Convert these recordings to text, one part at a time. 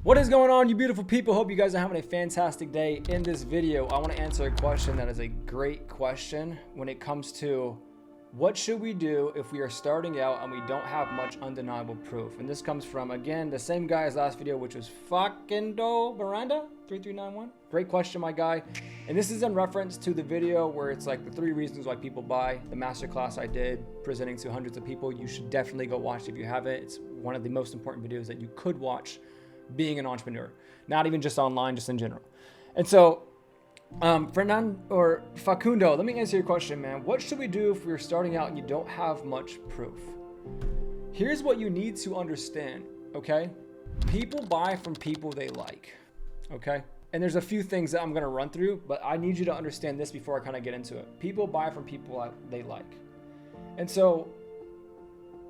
What is going on, you beautiful people? Hope you guys are having a fantastic day. In this video, I want to answer a question that is a great question when it comes to what should we do if we are starting out and we don't have much undeniable proof. And this comes from, again, the same guy as last video, which was Facundo Miranda 3391. Great question, my guy. And this is in reference to the video where it's like the 3 reasons why people buy, the masterclass I did presenting to hundreds of people. You should definitely go watch it if you haven't. It's one of the most important videos that you could watch being an entrepreneur, not even just online, just in general. And so Facundo, let me answer your question, man. What should we do if we're starting out and you don't have much proof? Here's what you need to understand, okay? People buy from people they like, okay? And there's a few things that I'm gonna run through, but I need you to understand this before I kind of get into it. People buy from people they like. And so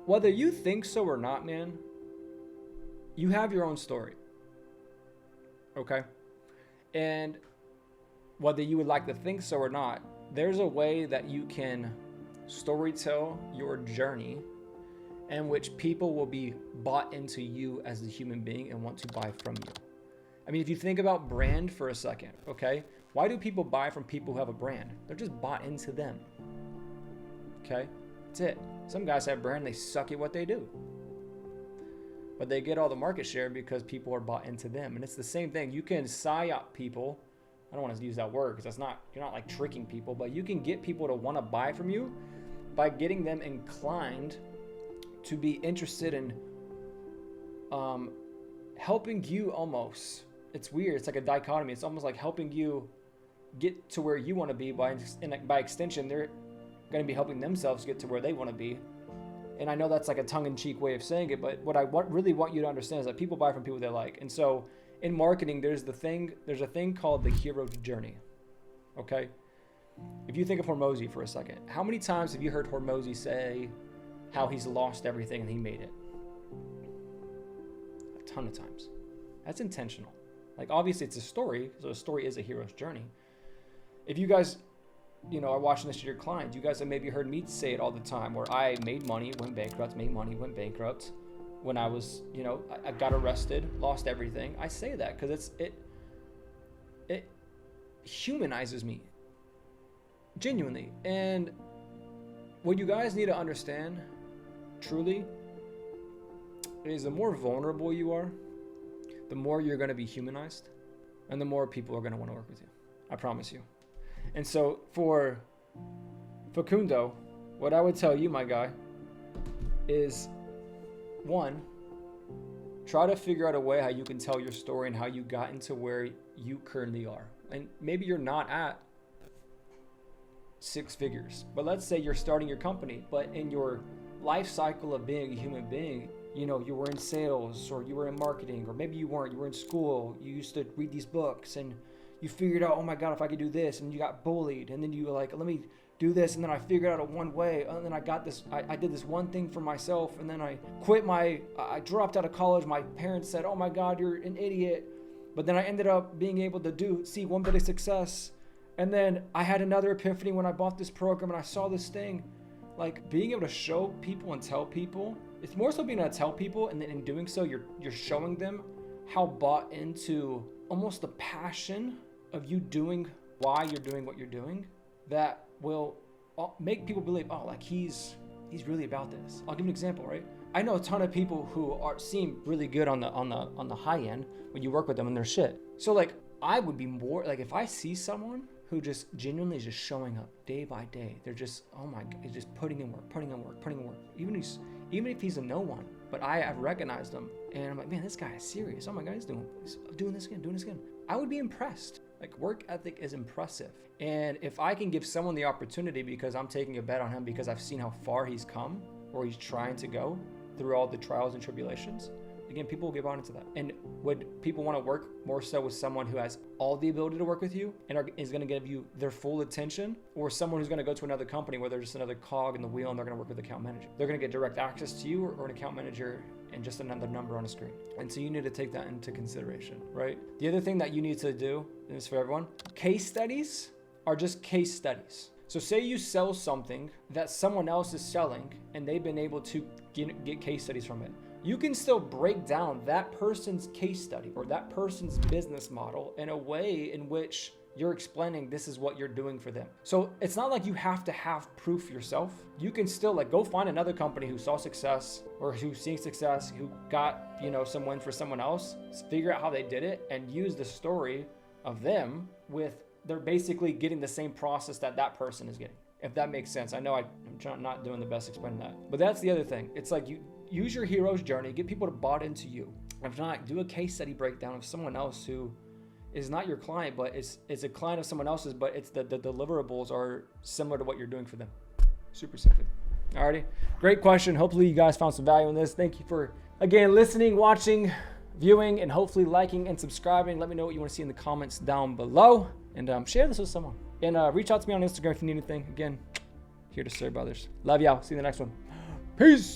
whether you think so or not, man, you have your own story, okay? And whether you would like to think so or not, there's a way that you can storytell your journey in which people will be bought into you as a human being and want to buy from you. I mean, if you think about brand for a second, okay? Why do people buy from people who have a brand? They're just bought into them, okay? That's it. Some guys have brand, they suck at what they do. But they get all the market share because people are bought into them. And it's the same thing. You can psyop people. I don't want to use that word because you're not like tricking people, but you can get people to want to buy from you by getting them inclined to be interested in helping you almost. It's weird. It's like a dichotomy. It's almost like helping you get to where you want to be by extension, they're going to be helping themselves get to where they want to be. And I know that's like a tongue-in-cheek way of saying it, but what I really want you to understand is that people buy from people they like. And so in marketing, there's a thing called the hero's journey, okay? If you think of Hormozy for a second, how many times have you heard Hormozy say how he's lost everything and he made it? A ton of times. That's intentional. Like, obviously it's a story, so a story is a hero's journey. If you guys are watching this to your clients, you guys have maybe heard me say it all the time, where I made money, went bankrupt, made money, went bankrupt. When I was, I got arrested, lost everything. I say that because it humanizes me, genuinely. And what you guys need to understand, truly, is the more vulnerable you are, the more you're going to be humanized, and the more people are going to want to work with you. I promise you. And so for Facundo, what I would tell you, my guy, is 1, try to figure out a way how you can tell your story and how you got into where you currently are. And maybe you're not at 6 figures, but let's say you're starting your company, but in your life cycle of being a human being, you were in sales, or you were in marketing, or maybe you weren't, you were in school, you used to read these books, and you figured out, oh my God, if I could do this, and you got bullied, and then you were like, let me do this, and then I figured out a one way, and then I got this, I did this one thing for myself, and then I I dropped out of college. My parents said, oh my God, you're an idiot. But then I ended up being able to see one bit of success. And then I had another epiphany when I bought this program and I saw this thing. Like, being able to show people and tell people, it's more so being able to tell people, and then in doing so, you're showing them how bought into almost the passion of you doing why you're doing what you're doing, that will make people believe, oh, like he's really about this. I'll give you an example, right? I know a ton of people who seem really good on the high end when you work with them and they're shit. So like, I would be more like, if I see someone who just genuinely is just showing up day by day, they're just, oh my God, he's just putting in work. Even if he's a no one, but I have recognized him and I'm like, man, this guy is serious. Oh my God, he's doing this again. I would be impressed. Like, work ethic is impressive. And if I can give someone the opportunity because I'm taking a bet on him because I've seen how far he's come, or he's trying to go through all the trials and tribulations, again, people will get on into that. And would people want to work more so with someone who has all the ability to work with you and is going to give you their full attention, or someone who's going to go to another company where they're just another cog in the wheel and they're going to work with the account manager? They're going to get direct access to you or an account manager and just another number on a screen. And so you need to take that into consideration, right? The other thing that you need to do, and it's for everyone, case studies are just case studies. So say you sell something that someone else is selling and they've been able to get case studies from it. you can still break down that person's case study or that person's business model in a way in which you're explaining this is what you're doing for them. So it's not like you have to have proof yourself. You can still like go find another company who saw success or who's seeing success, who got, some win for someone else, figure out how they did it and use the story of them with, they're basically getting the same process that that person is getting. If that makes sense. I know I'm not doing the best explaining that, but that's the other thing. It's like you use your hero's journey, get people to bought into you. If not, do a case study breakdown of someone else who is not your client, but is a client of someone else's, but it's the deliverables are similar to what you're doing for them. Super simply. Alrighty. Great question. Hopefully you guys found some value in this. Thank you for, again, listening, watching, viewing, and hopefully liking and subscribing. Let me know what you want to see in the comments down below. And share this with someone. And reach out to me on Instagram if you need anything. Again, here to serve others. Love y'all. See you in the next one. Peace.